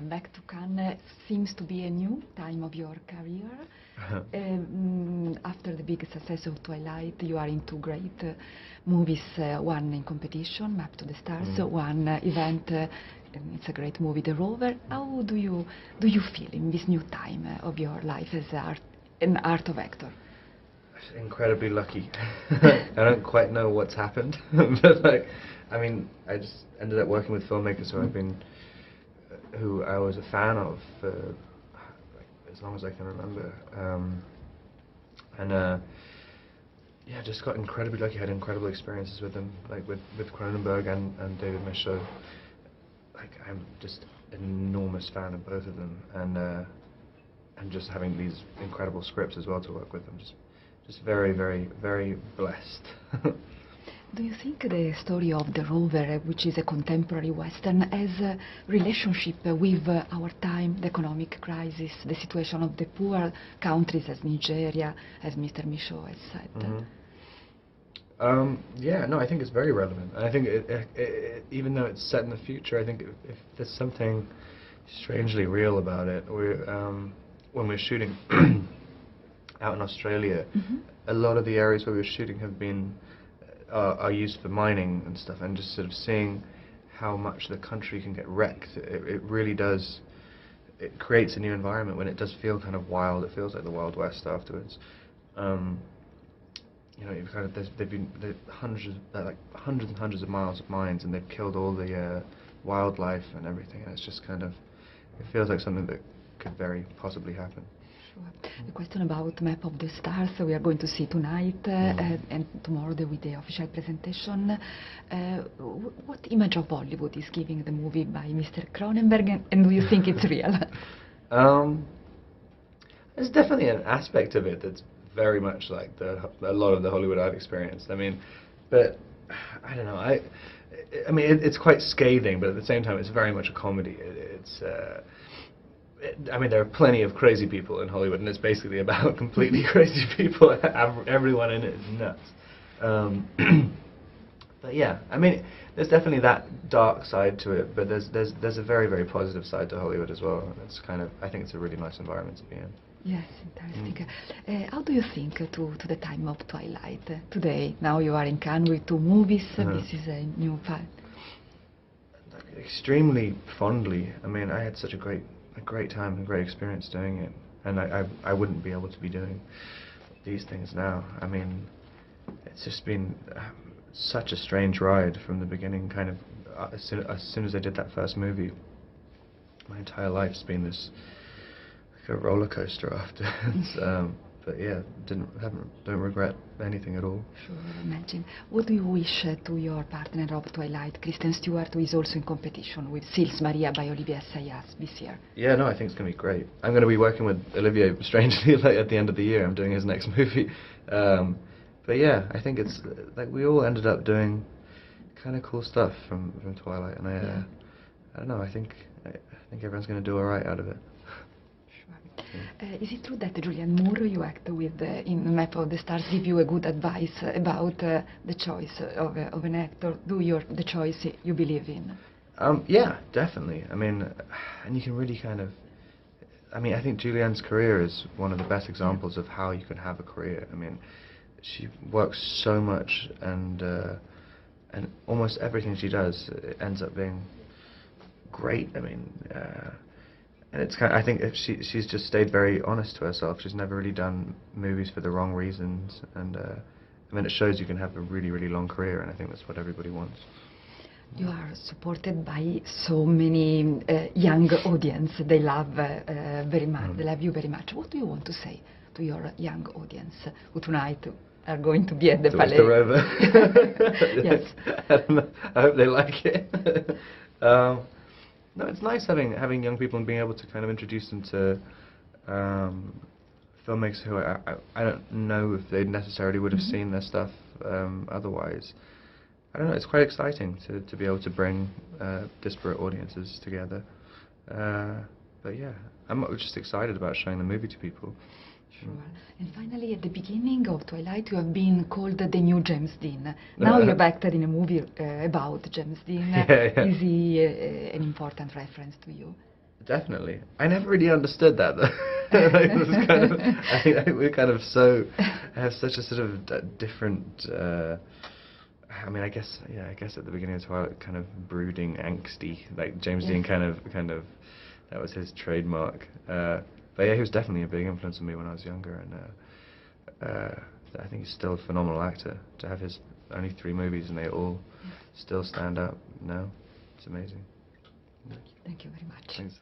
back to Cannes seems to be a new time of your career. After the big success of Twilight, you are into great movies, one in competition, Map to the Stars, one event, it's a great movie, The Rover. How do you feel in this new time of your life as an art of actor? Incredibly lucky. I don't quite know what's happened, but like, I mean, I just ended up working with filmmakers who I was a fan of for like, as long as I can remember, yeah, just got incredibly lucky. Had incredible experiences with them, like with Cronenberg and David Michôd. Like, I'm just an enormous fan of both of them, and just having these incredible scripts as well to work with them. Just very, very, very blessed. Do you think the story of The Rover, which is a contemporary Western, has a relationship with our time, the economic crisis, the situation of the poor countries as Nigeria, as Mr. Michaud has said? Yeah, no, I think it's very relevant. I think even though it's set in the future, I think if there's something strangely real about it, when we're shooting out in Australia, a lot of the areas where we were shooting have been are used for mining and stuff, and just sort of seeing how much the country can get wrecked, it really does. It creates a new environment when it does feel kind of wild. It feels like the Wild West afterwards. You know, you've kind of they've been hundreds and hundreds of miles of mines, and they've killed all the wildlife and everything. And it's just kind of, it feels like something that could very possibly happen. A question about Map of the Stars we are going to see tonight and tomorrow with the official presentation. What image of Hollywood is giving the movie by Mr. Cronenberg, and do you think it's real? There's definitely an aspect of it that's very much like a lot of the Hollywood I've experienced. I mean, but I don't know. I mean, it's quite scathing, but at the same time, it's very much a comedy. I mean, there are plenty of crazy people in Hollywood, and it's basically about completely crazy people. Everyone in it is nuts. But yeah, I mean, there's definitely that dark side to it, but there's a very, very positive side to Hollywood as well. It's kind of, I think it's a really nice environment to be in. Yes, fantastic. How do you think to the time of Twilight today? Now you are in Cannes with 2 movies. This is a new film. Extremely fondly. I mean, I had such a great time, a great experience doing it, and I wouldn't be able to be doing these things now. I mean, it's just been such a strange ride from the beginning. Kind of as soon as I did that first movie, my entire life's been this like a roller coaster afterwards. But yeah, don't regret anything at all. Sure, I imagine. What do you wish to your partner of Twilight, Kristen Stewart, who is also in competition with Sils Maria by Olivier Assayas this year? Yeah, no, I think it's going to be great. I'm going to be working with Olivier, strangely, like at the end of the year. I'm doing his next movie. But yeah, I think it's like we all ended up doing kind of cool stuff from Twilight, and I don't know. I think everyone's going to do all right out of it. Is it true that Julianne Moore, you act with in Map of the Stars, give you a good advice about the choice of an actor? The choice you believe in? Yeah, definitely. I mean, and you can really kind of, I mean, I think Julianne's career is one of the best examples of how you can have a career. I mean, she works so much, and almost everything she does ends up being great. I mean, and it's kind of, I think if she's just stayed very honest to herself. She's never really done movies for the wrong reasons, and I mean, it shows you can have a really, really long career, and I think that's what everybody wants. You are supported by so many young audience. They love very much. They love you very much. What do you want to say to your young audience who tonight are going to be at the Palais? The Rover. Yes. I don't know. I hope they like it. No, it's nice having young people and being able to kind of introduce them to filmmakers who I don't know if they necessarily would have seen their stuff otherwise. I don't know, it's quite exciting to be able to bring disparate audiences together. But yeah, I'm just excited about showing the movie to people. Sure. And finally, at the beginning of Twilight, you have been called the new James Dean. Now you've acted in a movie about James Dean. Yeah. Is he an important reference to you? Definitely. I never really understood that though. Like, it was kind of, I think we're kind of have such a sort of different. I mean, I guess at the beginning of Twilight, kind of brooding, angsty, like James Dean kind of that was his trademark. But yeah, he was definitely a big influence on me when I was younger, and I think he's still a phenomenal actor. To have his only 3 movies and they all still stand up now, it's amazing. Thank you very much. Thanks.